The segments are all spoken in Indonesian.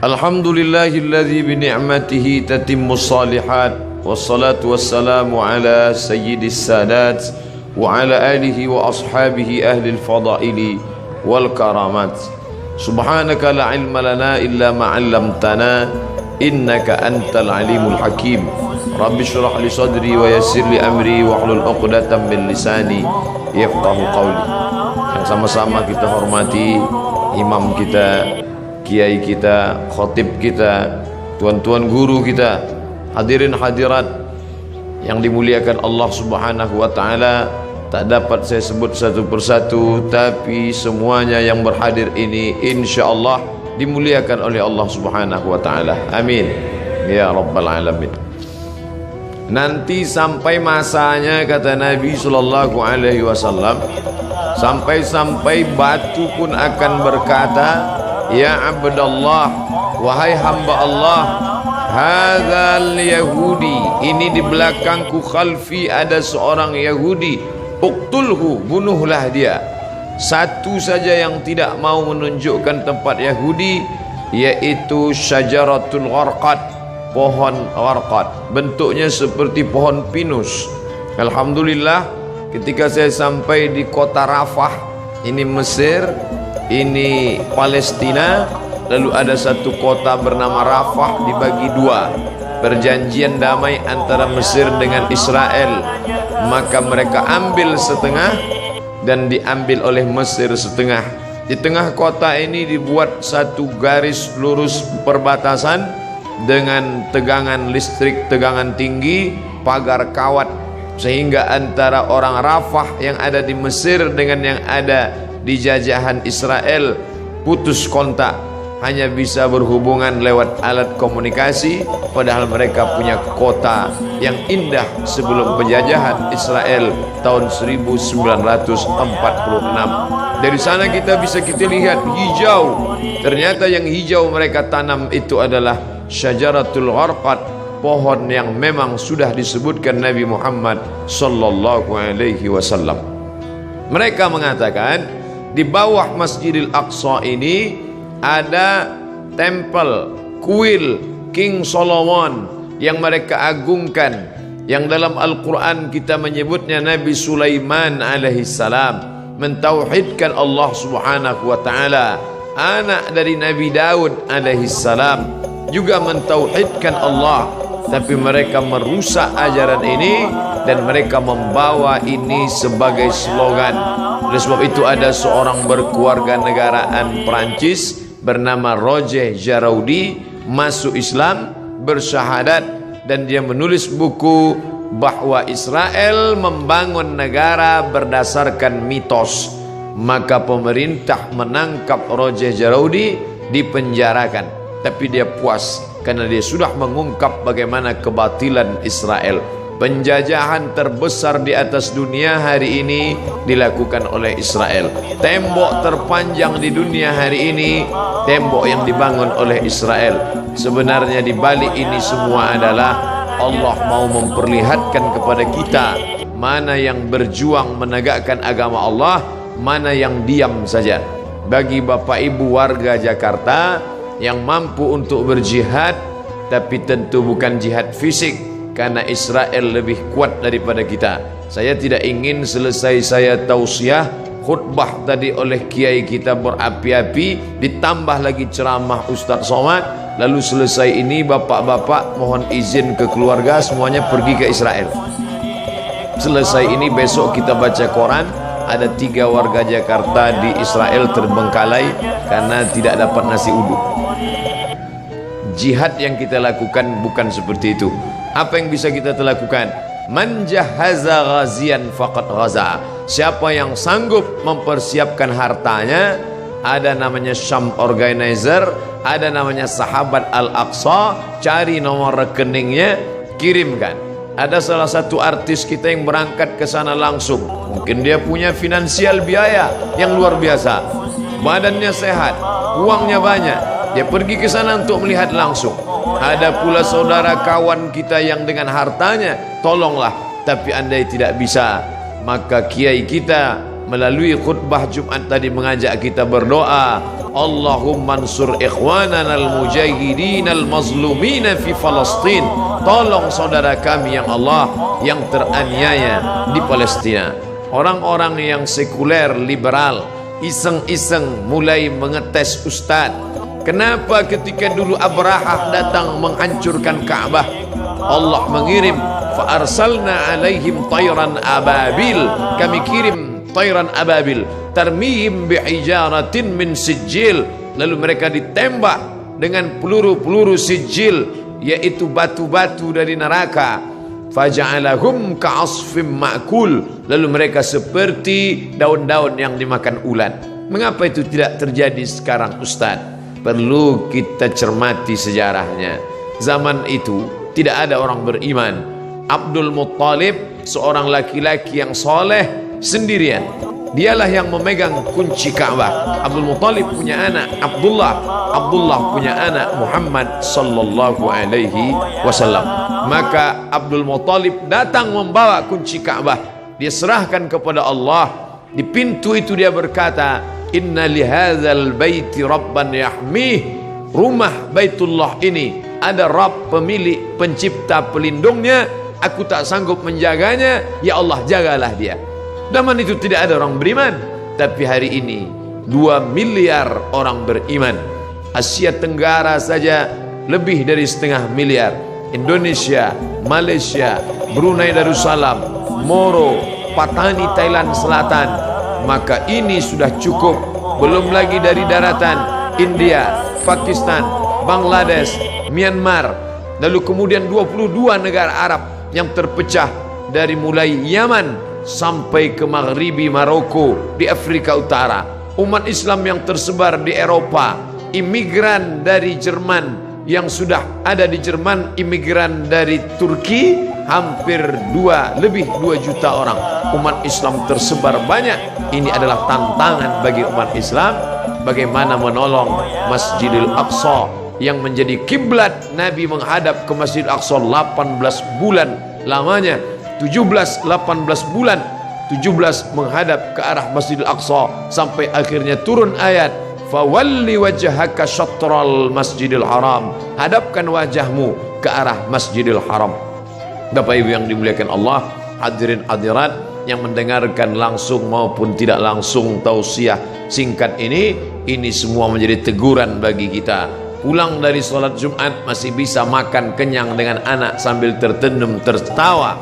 Alhamdulillahilladzi bi ni'matihi tatimmus shalihat wassalatu wassalamu ala sayyidis sadat wa ala alihi wa ashabihi ahlil fadaili wal karamat. Subhanaka la ilma lana illa ma 'allamtana innaka antal alimul hakim. Rabbi shrah li sadri wa yassir li amri wa hlul 'uqdatam min lisani yafqahu qawli. Yang sama-sama kita hormati imam kita, kiai kita, khatib kita, tuan-tuan guru kita, hadirin hadirat yang dimuliakan Allah Subhanahu wa taala. Tak dapat saya sebut satu persatu, tapi semuanya yang berhadir ini insyaallah dimuliakan oleh Allah Subhanahu wa taala. Amin ya rabbal alamin. Nanti sampai masanya, kata Nabi sallallahu alaihi wasallam, sampai-sampai batu pun akan berkata, ya abdallah, wahai hamba Allah, hadzal yahudi, ini di belakangku khalfi ada seorang Yahudi, uqtulhu, bunuhlah dia. Satu saja yang tidak mau menunjukkan tempat Yahudi, yaitu syajaratul gharqad, pohon gharqad, bentuknya seperti pohon pinus. Alhamdulillah, ketika saya sampai di kota Rafah, ini Mesir, ini Palestina, lalu ada satu kota bernama Rafah dibagi dua, perjanjian damai antara Mesir dengan Israel, maka mereka ambil setengah dan diambil oleh Mesir setengah. Di tengah kota ini dibuat satu garis lurus perbatasan dengan tegangan listrik, tegangan tinggi, pagar kawat, sehingga antara orang Rafah yang ada di Mesir dengan yang ada di jajahan Israel putus kontak, hanya bisa berhubungan lewat alat komunikasi, padahal mereka punya kota yang indah sebelum penjajahan Israel tahun 1946. Dari sana kita lihat hijau. Ternyata yang hijau mereka tanam itu adalah syajaratul gharqad, pohon yang memang sudah disebutkan Nabi Muhammad sallallahu alaihi wasallam. Mereka mengatakan di bawah Masjidil Aqsa ini ada tempel, kuil King Solomon yang mereka agungkan, yang dalam Al-Quran kita menyebutnya Nabi Sulaiman alaihissalam mentauhidkan Allah Subhanahu wa ta'ala. Anak dari Nabi Daud alaihissalam juga mentauhidkan Allah, tapi mereka merusak ajaran ini dan mereka membawa ini sebagai slogan. Oleh sebab itu ada seorang berkeluarga negaraan Perancis bernama Roger Jaraudi masuk Islam, bersyahadat, dan dia menulis buku bahwa Israel membangun negara berdasarkan mitos. Maka pemerintah menangkap Roger Jaraudi, dipenjarakan, tapi dia puas karena dia sudah mengungkap bagaimana kebatilan Israel. Penjajahan terbesar di atas dunia hari ini dilakukan oleh Israel. Tembok terpanjang di dunia hari ini, tembok yang dibangun oleh Israel. Sebenarnya di balik ini semua adalah Allah mau memperlihatkan kepada kita mana yang berjuang menegakkan agama Allah, mana yang diam saja. Bagi Bapak Ibu warga Jakarta yang mampu untuk berjihad, tapi tentu bukan jihad fisik, karena Israel lebih kuat daripada kita. Saya tidak ingin selesai saya tausiah khutbah tadi oleh kiai kita berapi-api, ditambah lagi ceramah Ustaz Somad, lalu selesai ini bapak-bapak mohon izin ke keluarga semuanya pergi ke Israel. Selesai ini besok kita baca koran, ada 3 warga Jakarta di Israel terbengkalai karena tidak dapat nasi uduk. Jihad yang kita lakukan bukan seperti itu. Apa yang bisa kita lakukan? Man jahaza ghazian faqad ghaza. Siapa yang sanggup mempersiapkan hartanya, ada namanya Syam Organizer, ada namanya Sahabat Al-Aqsa, cari nomor rekeningnya, kirimkan. Ada salah satu artis kita yang berangkat ke sana langsung. Mungkin dia punya finansial biaya yang luar biasa, badannya sehat, uangnya banyak, dia pergi ke sana untuk melihat langsung. Ada pula saudara kawan kita yang dengan hartanya, tolonglah, tapi andai tidak bisa, maka kiai kita melalui khutbah Jumat tadi mengajak kita berdoa, Allahumma ansur ikhwanana al-mujahidin al-mazlumina fi Palestin. Tolong saudara kami yang Allah yang teraniaya di Palestina. Orang-orang yang sekuler, liberal, iseng-iseng mulai mengetes Ustadz. Kenapa ketika dulu Abrahah datang menghancurkan Ka'bah, Allah mengirim fa arsalna alaihim tayran ababil, kami kirim tayran ababil tarmihim bihijaratin min sijil, lalu mereka ditembak dengan peluru-peluru sijil, yaitu batu-batu dari neraka. Faja'alahum ka'asfim ma'kul, lalu mereka seperti daun-daun yang dimakan ulat. Mengapa itu tidak terjadi sekarang Ustaz? Perlu kita cermati sejarahnya. Zaman itu tidak ada orang beriman. Abdul Muttalib seorang laki-laki yang soleh sendirian, dialah yang memegang kunci Ka'bah. Abdul Muttalib punya anak Abdullah, Abdullah punya anak Muhammad sallallahu alaihi wasallam. Maka Abdul Muttalib datang membawa kunci Ka'bah, dia serahkan kepada Allah. Di pintu itu dia berkata, inna lihadzal baiti rabban yahmih, rumah Baitullah ini ada Rabb, pemilik, pencipta, pelindungnya. Aku tak sanggup menjaganya, ya Allah jagalah dia. Zaman itu tidak ada orang beriman, tapi hari ini 2 miliar orang beriman. Asia Tenggara saja lebih dari 1,5 miliar. Indonesia, Malaysia, Brunei Darussalam, Moro, Patani Thailand Selatan. Maka ini sudah cukup. Belum lagi dari daratan India, Pakistan, Bangladesh, Myanmar, lalu kemudian 22 negara Arab yang terpecah dari mulai Yaman sampai ke Maghribi Maroko di Afrika Utara. Umat Islam yang tersebar di Eropa, imigran dari Jerman yang sudah ada di Jerman, imigran dari Turki hampir lebih 2 juta orang. Umat Islam tersebar banyak. Ini adalah tantangan bagi umat Islam, bagaimana menolong Masjidil Aqsa yang menjadi kiblat Nabi menghadap ke Masjidil Aqsa 18 bulan lamanya. 18 bulan 17 menghadap ke arah Masjidil Aqsa sampai akhirnya turun ayat fawalli wajhaka syatral Masjidil Haram, hadapkan wajahmu ke arah Masjidil Haram. Bapak Ibu yang dimuliakan Allah, hadirin hadirat yang mendengarkan langsung maupun tidak langsung tausiah singkat ini semua menjadi teguran bagi kita. Pulang dari sholat Jumat masih bisa makan kenyang dengan anak sambil tertendum tertawa.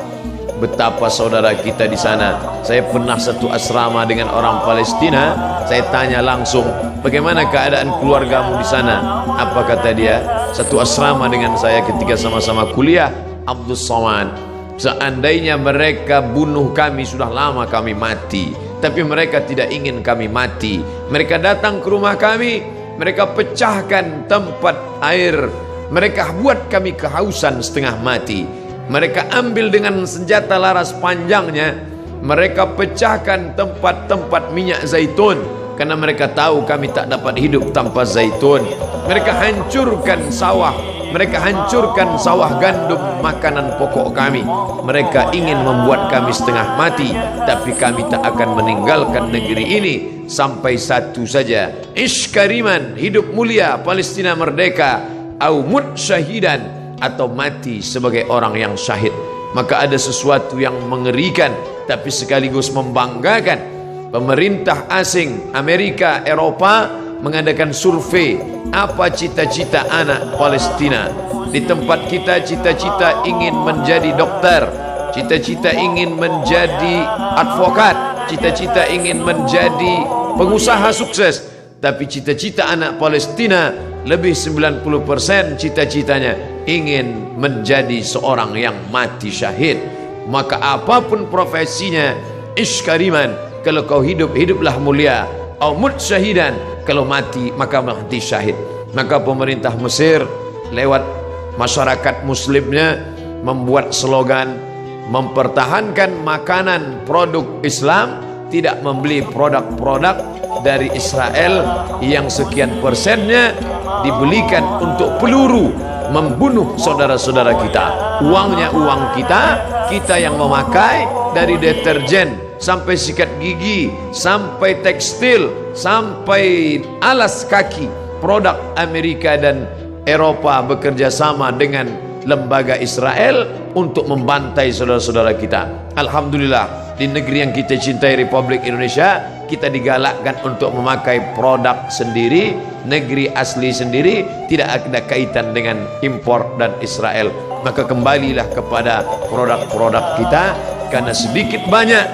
Betapa saudara kita di sana. Saya pernah satu asrama dengan orang Palestina. Saya tanya langsung, bagaimana keadaan keluargamu di sana? Apa kata dia? Satu asrama dengan saya ketika sama-sama kuliah, Abdul Somad. Seandainya mereka bunuh kami, sudah lama kami mati. Tapi mereka tidak ingin kami mati. Mereka datang ke rumah kami, mereka pecahkan tempat air, mereka buat kami kehausan setengah mati. Mereka ambil dengan senjata laras panjangnya, mereka pecahkan tempat-tempat minyak zaitun, karena mereka tahu kami tak dapat hidup tanpa zaitun. Mereka hancurkan sawah, mereka hancurkan sawah gandum, makanan pokok kami. Mereka ingin membuat kami setengah mati, tapi kami tak akan meninggalkan negeri ini sampai satu saja, iskariman, hidup mulia, Palestina merdeka, au mut syahidan, atau mati sebagai orang yang syahid. Maka ada sesuatu yang mengerikan tapi sekaligus membanggakan. Pemerintah asing Amerika, Eropa mengadakan survei apa cita-cita anak Palestina. Di tempat kita cita-cita ingin menjadi dokter, cita-cita ingin menjadi advokat, cita-cita ingin menjadi pengusaha sukses. Tapi cita-cita anak Palestina lebih 90% cita-citanya ingin menjadi seorang yang mati syahid. Maka apapun profesinya, iskariman, kalau kau hidup, hiduplah mulia, au mut syahidan, kalau mati maka mati syahid. Maka pemerintah Mesir lewat masyarakat muslimnya membuat slogan mempertahankan makanan produk Islam, tidak membeli produk-produk dari Israel yang sekian persennya dibelikan untuk peluru membunuh saudara-saudara kita. Uangnya uang kita, kita yang memakai. Dari deterjen sampai sikat gigi, sampai tekstil, sampai alas kaki, produk Amerika dan Eropa bekerja sama dengan lembaga Israel untuk membantai saudara-saudara kita. Alhamdulillah, di negeri yang kita cintai, Republik Indonesia, kita digalakkan untuk memakai produk sendiri, negeri asli sendiri, tidak ada kaitan dengan impor dan Israel. Maka kembalilah kepada produk-produk kita, karena sedikit banyak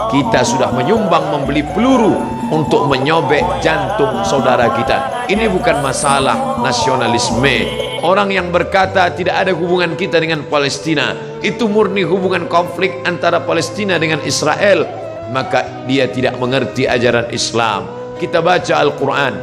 kita sudah menyumbang membeli peluru untuk menyobek jantung saudara kita. Ini bukan masalah nasionalisme. Orang yang berkata tidak ada hubungan kita dengan Palestina, itu murni hubungan konflik antara Palestina dengan Israel, maka dia tidak mengerti ajaran Islam. Kita baca Al-Quran,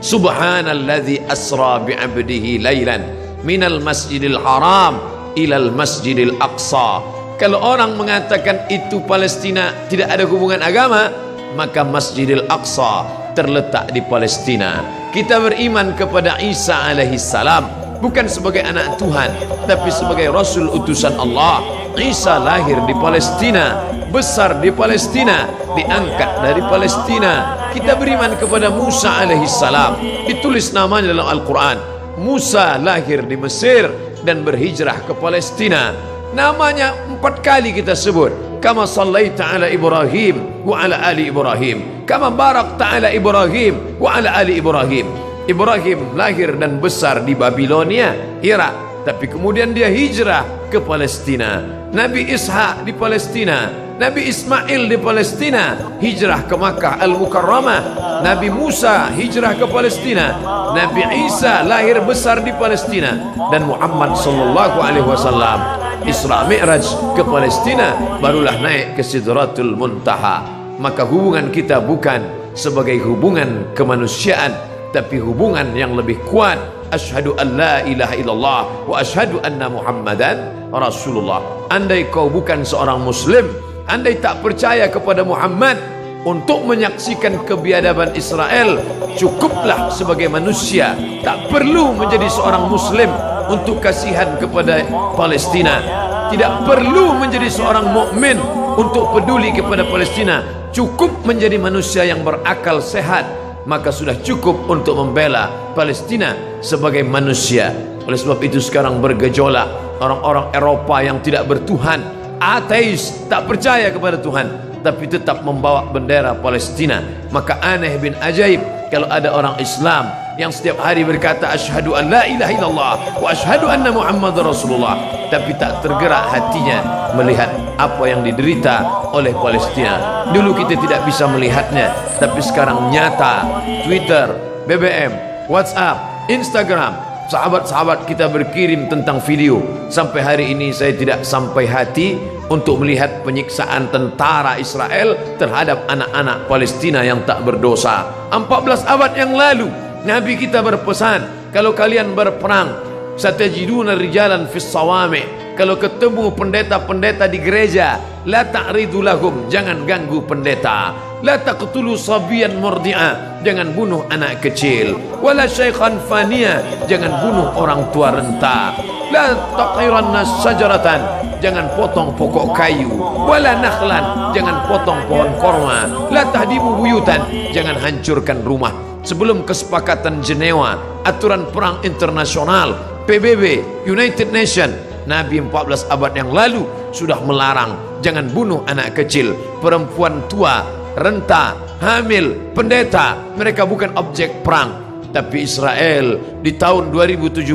Subhanalladzi asra bi'abdihi laylan minal masjidil haram ilal masjidil aqsa. Kalau orang mengatakan itu Palestina tidak ada hubungan agama, maka Masjidil Aqsa terletak di Palestina. Kita beriman kepada Isa alaihi salam bukan sebagai anak Tuhan, tapi sebagai Rasul utusan Allah. Isa lahir di Palestina, besar di Palestina, diangkat dari Palestina. Kita beriman kepada Musa alaihi salam, ditulis namanya dalam Al-Quran. Musa lahir di Mesir dan berhijrah ke Palestina. Namanya 4 kali kita sebut. Kama sallaita ala Ibrahim wa ala ali Ibrahim, kama barakta ala Ibrahim wa ala ali Ibrahim. Ibrahim lahir dan besar di Babilonia, Irak, tapi kemudian dia hijrah ke Palestina. Nabi Ishak di Palestina, Nabi Ismail di Palestina, hijrah ke Makkah Al-Mukarramah. Nabi Musa hijrah ke Palestina, Nabi Isa lahir besar di Palestina, dan Muhammad sallallahu alaihi wasallam Isra Mi'raj ke Palestina, barulah naik ke Sidratul Muntaha. Maka hubungan kita bukan sebagai hubungan kemanusiaan, tapi hubungan yang lebih kuat. Asyhadu an la ilaha illallah wa asyhadu anna Muhammadan Rasulullah. Andai kau bukan seorang muslim, andai tak percaya kepada Muhammad, untuk menyaksikan kebiadaban Israel cukuplah sebagai manusia, tak perlu menjadi seorang muslim untuk kasihan kepada Palestina. Tidak perlu menjadi seorang mukmin untuk peduli kepada Palestina. Cukup menjadi manusia yang berakal sehat, maka sudah cukup untuk membela Palestina sebagai manusia. Oleh sebab itu sekarang bergejolak orang-orang Eropa yang tidak bertuhan, ateis, tak percaya kepada Tuhan, tapi tetap membawa bendera Palestina. Maka aneh bin ajaib kalau ada orang Islam yang setiap hari berkata asyhadu an la ilaha illallah wa asyhadu anna Muhammadar Rasulullah, tapi tak tergerak hatinya melihat apa yang diderita oleh Palestina. Dulu kita tidak bisa melihatnya, tapi sekarang nyata. Twitter, BBM, WhatsApp, Instagram, sahabat-sahabat kita berkirim tentang video. Sampai hari ini saya tidak sampai hati untuk melihat penyiksaan tentara Israel terhadap anak-anak Palestina yang tak berdosa. 14 abad yang lalu Nabi kita berpesan, kalau kalian berperang, satajiduna rijalan fis sawami, kalau ketemu pendeta-pendeta di gereja, la ta'ridu lahum, jangan ganggu pendeta. La taqtulu sabiyan murdi'a, jangan bunuh anak kecil. Wala syaikhan faniya, jangan bunuh orang tua renta. La taqiranna sajaratan, jangan potong pokok kayu. Wala nakhlan, jangan potong pohon korma. La tahdimu buyutan, jangan hancurkan rumah. Sebelum kesepakatan Jenewa, aturan perang internasional, PBB, United Nation, Nabi 14 abad yang lalu sudah melarang jangan bunuh anak kecil, perempuan tua, renta, hamil, pendeta. Mereka bukan objek perang. Tapi Israel di tahun 2017,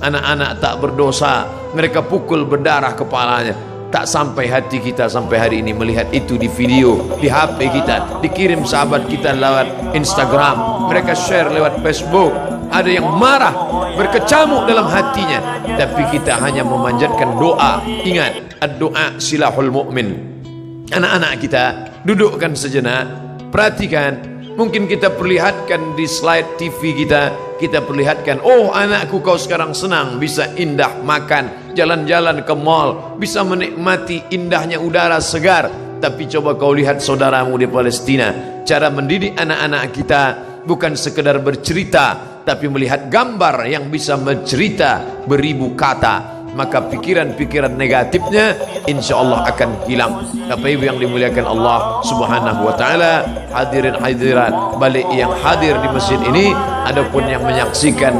anak-anak tak berdosa mereka pukul berdarah kepalanya. Tak sampai hati kita sampai hari ini melihat itu di video, di HP kita, dikirim sahabat kita lewat Instagram, mereka share lewat Facebook. Ada yang marah, berkecamuk dalam hatinya, tapi kita hanya memanjatkan doa. Ingat, ad-doa silahul mu'min. Anak-anak kita dudukkan sejenak, perhatikan. Mungkin kita perlihatkan di slide TV kita perlihatkan, oh anakku kau sekarang senang, bisa indah makan, jalan-jalan ke mall, bisa menikmati indahnya udara segar. Tapi coba kau lihat saudaramu di Palestina. Cara mendidik anak-anak kita bukan sekedar bercerita, tapi melihat gambar yang bisa mencerita beribu kata. maka pikiran-pikiran negatifnya insya Allah akan hilang. Bapak Ibu yang dimuliakan Allah Subhanahu wa taala, hadirin hadirat balik yang hadir di masjid ini, adapun yang menyaksikan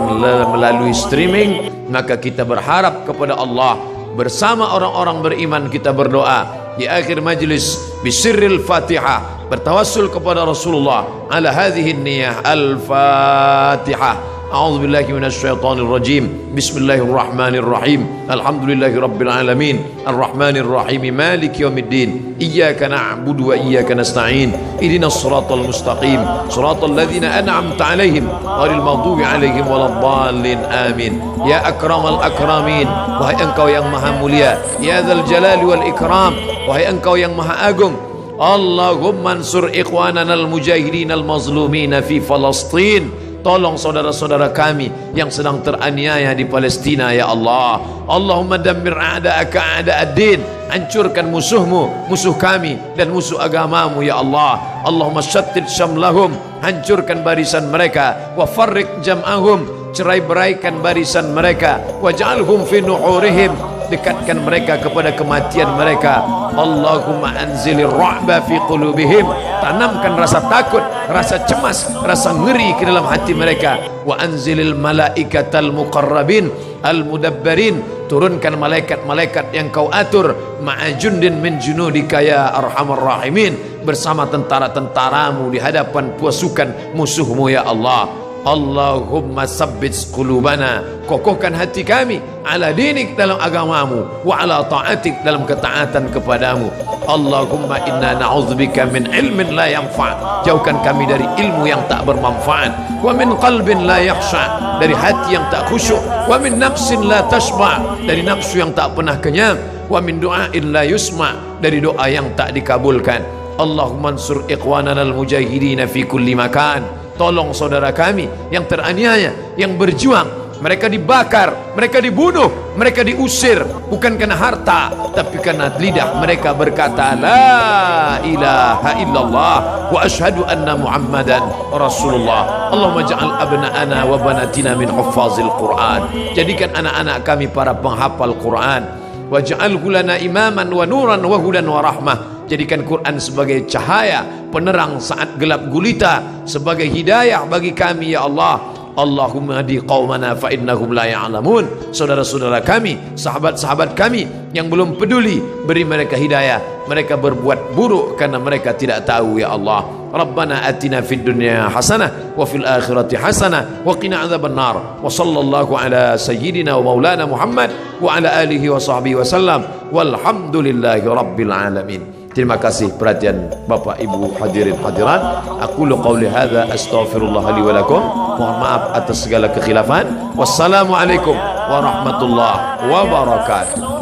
melalui streaming, maka kita berharap kepada Allah bersama orang-orang beriman, kita berdoa di akhir majlis bisirril Fatihah, bertawassul kepada Rasulullah ala hadhihi niyah. Al-Fatihah. A'udzu billahi minasyaitonir rajim. Bismillahirrahmanirrahim. Alhamdulillahi rabbil alamin. Arrahmanir rahim. Maliki yaumiddin. Iyyaka na'budu wa iyyaka nasta'in. Ihdinas shiratal mustaqim. Shiratal ladzina an'amta 'alaihim ghairil maghdubi 'alaihim waladdallin. Amin. Ya akramal akramin, wahai engkau yang maha mulia. Ya dzal jalali wal ikram, wahai engkau yang maha agung. Allahumma ansur ikhwanana al-mujahidin al-mazlumina fi Falastin. Tolong saudara-saudara kami yang sedang teraniaya di Palestina ya Allah. Allahumma dammir a'da'aka a'da'ad-din. Hancurkan musuhmu, musuh kami dan musuh agamamu ya Allah. Allahumma syattid syamlahum. Hancurkan barisan mereka. Wa farriq jam'ahum. Cerai-beraikan barisan mereka. Waj'alhum fi nuhurihim. Dekatkan mereka kepada kematian mereka. Allahumma anzilir ra'ba fi qulubihim. Tanamkan rasa takut, rasa cemas, rasa ngeri ke dalam hati mereka. Wa anzilil malaikatal muqarrabin al-mudabbarin. Turunkan malaikat-malaikat yang kau atur, ma'ajundin min junudika ya arhamar rahimin, bersama tentara-tentaramu di hadapan pasukan musuhmu ya Allah. Allahumma sabbit qulubana, kokohkan hati kami ala dinik, dalam agamamu, wa ala ta'atik, dalam ketaatan kepadamu. Allahumma inna na'udzubika min ilmin la yanfa', jauhkan kami dari ilmu yang tak bermanfaat. Wa min qalbin la yakhsha, dari hati yang tak khusyuk. Wa min nafsin la tashba', dari nafsu yang tak pernah kenyang. Wa min du'ain la yusma', dari doa yang tak dikabulkan. Allahumma ansur ikhwanana al-mujahidin fi kulli makan. Tolong saudara kami yang teraniaya, yang berjuang. Mereka dibakar, mereka dibunuh, mereka diusir, bukan karena harta, tapi karena lidah mereka berkata la ilaha illallah wa ashhadu anna muhammadan rasulullah. Allahumma ja'al abna'ana wa banatina min huffazil Qur'an. Jadikan anak-anak kami para penghafal Quran. Waj'alhu lana imaman wa nuran wa hudan wa rahmah. Jadikan Quran sebagai cahaya, penerang saat gelap gulita, sebagai hidayah bagi kami ya Allah. Allahumma hadi qaumana fa innahum la ya'lamun. Saudara-saudara kami, sahabat-sahabat kami yang belum peduli, beri mereka hidayah. Mereka berbuat buruk karena mereka tidak tahu ya Allah. Rabbana atina fid dunya hasanah wa fil akhirati hasanah wa qina adzabannar. Wa sallallahu ala sayyidina wa maulana Muhammad wa ala alihi wa sahbihi wasallam. Walhamdulillahi rabbil alamin. Terima kasih perhatian Bapak Ibu hadirin hadirat. Aqulu qauli hadza astaghfirullah li wa lakum. Mohon maaf atas segala kekhilafan. Wassalamualaikum warahmatullahi wabarakatuh.